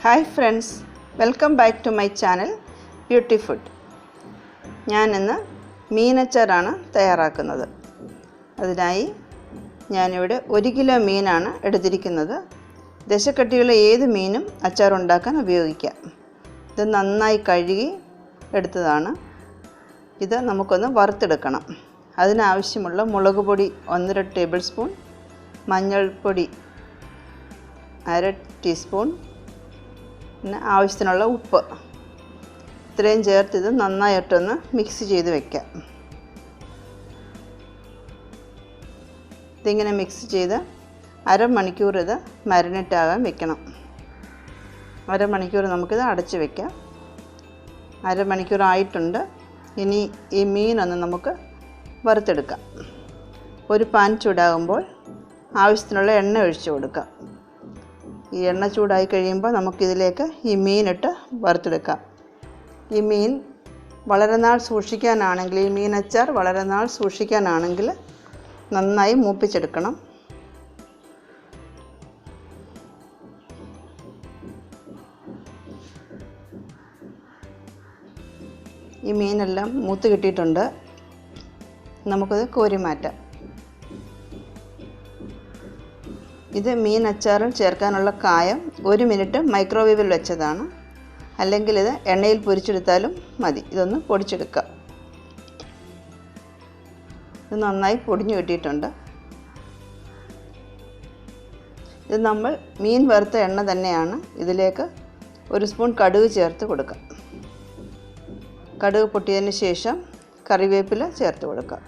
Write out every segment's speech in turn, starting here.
Hi friends, welcome back to my channel Beauty Food. ഞാൻ ഇന്ന് മീനച്ചാറാണ് തയ്യാറാക്കുന്നത്. അതിനായി ഞാനിവിടെ 1 കിലോ മീനാണ് എടുത്തിരിക്കുന്നത്. ദശക്കട്ടിയുള്ള ഏത് മീനും അച്ചാർ ഉണ്ടാക്കാൻ ഉപയോഗിക്കാം. ഇത് നന്നായി കഴുകി എടുത്തതാണ്. ഇത് നമുക്കൊന്ന് വറുത്തെടുക്കണം. അതിനാവശ്യമുള്ള മുളക് പൊടി 1.5 ടേബിൾ സ്പൂൺ, മഞ്ഞൾപ്പൊടി 1/2 ടീസ്പൂൺ, പിന്നെ ആവശ്യത്തിനുള്ള ഉപ്പ് ഇത്രയും ചേർത്ത് ഇത് നന്നായിട്ടൊന്ന് മിക്സ് ചെയ്ത് വെക്കാം. ഇതിങ്ങനെ മിക്സ് ചെയ്ത് അരമണിക്കൂർ ഇത് മാരിനേറ്റ് ആകാൻ വെക്കണം. അരമണിക്കൂർ നമുക്കിത് അടച്ച് വെക്കാം. അരമണിക്കൂർ ആയിട്ടുണ്ട്. ഇനി ഈ മീനൊന്ന് നമുക്ക് വറുത്തെടുക്കാം. ഒരു പാൻ ചൂടാകുമ്പോൾ ആവശ്യത്തിനുള്ള എണ്ണ ഒഴിച്ച് കൊടുക്കാം. ഈ എണ്ണ ചൂടായി കഴിയുമ്പോൾ നമുക്കിതിലേക്ക് ഈ മീനിട്ട് വറുത്തെടുക്കാം. ഈ മീൻ വളരെ നാൾ സൂക്ഷിക്കാനാണെങ്കിൽ, ഈ മീനച്ചാർ വളരെ നാൾ സൂക്ഷിക്കാനാണെങ്കിൽ നന്നായി മൂപ്പിച്ചെടുക്കണം. ഈ മീനെല്ലാം മൂത്ത് കിട്ടിയിട്ടുണ്ട്. നമുക്കത് കോരി മാറ്റാം. ഇത് മീൻ അച്ചാറിൽ ചേർക്കാനുള്ള കായം 1 മിനിറ്റ് മൈക്രോവേവിൽ വെച്ചതാണ്. അല്ലെങ്കിൽ ഇത് എണ്ണയിൽ പൊരിച്ചെടുത്താലും മതി. ഇതൊന്ന് പൊടിച്ചെടുക്കാം. ഇത് നന്നായി പൊടിഞ്ഞു കിട്ടിയിട്ടുണ്ട്. ഇത് നമ്മൾ മീൻ വറുത്ത എണ്ണ തന്നെയാണ്. ഇതിലേക്ക് 1 സ്പൂൺ കടുക് ചേർത്ത് കൊടുക്കാം. കടുക് പൊട്ടിയതിന് ശേഷം കറിവേപ്പില ചേർത്ത് കൊടുക്കാം.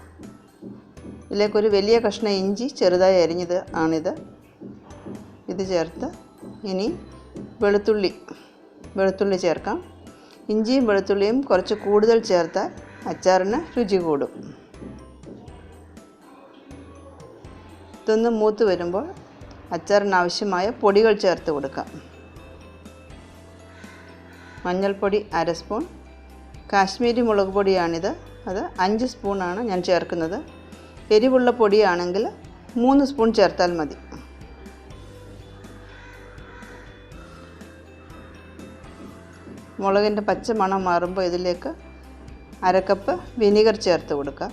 ഇതിലേക്കൊരു വലിയ കഷ്ണം ഇഞ്ചി ചെറുതായി അരിഞ്ഞത് ആണിത്. ഇത് ചേർത്ത് ഇനി വെളുത്തുള്ളി ചേർക്കാം. ഇഞ്ചിയും വെളുത്തുള്ളിയും കുറച്ച് കൂടുതൽ ചേർത്താൽ അച്ചാറിന് രുചി കൂടും. ഇതൊന്ന് മൂത്ത് വരുമ്പോൾ അച്ചാറിനാവശ്യമായ പൊടികൾ ചേർത്ത് കൊടുക്കാം. മഞ്ഞൾപ്പൊടി 1/2 സ്പൂൺ, കാശ്മീരി മുളക് പൊടിയാണിത്. അത് 5 സ്പൂണാണ് ഞാൻ ചേർക്കുന്നത്. എരിവുള്ള പൊടിയാണെങ്കിൽ 3 സ്പൂൺ ചേർത്താൽ മതി. മുളകിൻ്റെ പച്ച മണം മാറുമ്പോൾ ഇതിലേക്ക് 1/2 കപ്പ് വിനീഗർ ചേർത്ത് കൊടുക്കാം.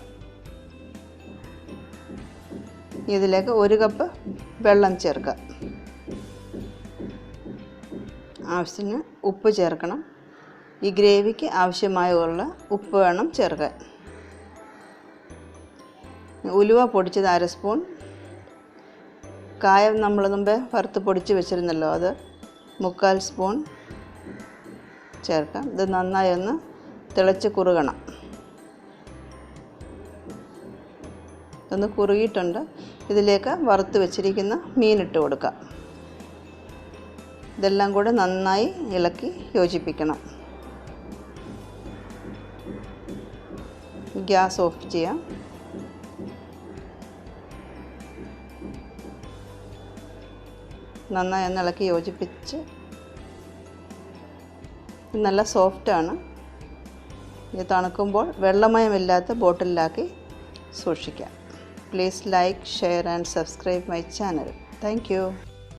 ഇതിലേക്ക് 1 കപ്പ് വെള്ളം ചേർക്കാം. ആവശ്യത്തിന് ഉപ്പ് ചേർക്കണം. ഈ ഗ്രേവിക്ക് ആവശ്യമായുള്ള ഉപ്പ് വേണം ചേർക്കാൻ. ഉലുവ പൊടിച്ചത് 1/2 സ്പൂൺ, കായം നമ്മൾ മുമ്പേ വറുത്ത് പൊടിച്ച് വെച്ചിരുന്നല്ലോ, അത് 1/4 സ്പൂൺ ചേർക്കാം. ഇത് നന്നായി ഒന്ന് തിളച്ച് കുറുകണം. ഇതൊന്ന് കുറുകിയിട്ടുണ്ട്. ഇതിലേക്ക് വറുത്ത് വെച്ചിരിക്കുന്ന മീനിട്ട് കൊടുക്കാം. ഇതെല്ലാം കൂടെ നന്നായി ഇളക്കി യോജിപ്പിക്കണം. ഗ്യാസ് ഓഫ് ചെയ്യാം. നന്നായി ഒന്ന് ഇളക്കി യോജിപ്പിച്ച്, നല്ല സോഫ്റ്റാണ്. ഇത് തണുക്കുമ്പോൾ വെള്ളമയമില്ലാത്ത ബോട്ടിലാക്കി സൂക്ഷിക്കാം. Please like, share and subscribe my channel. Thank you.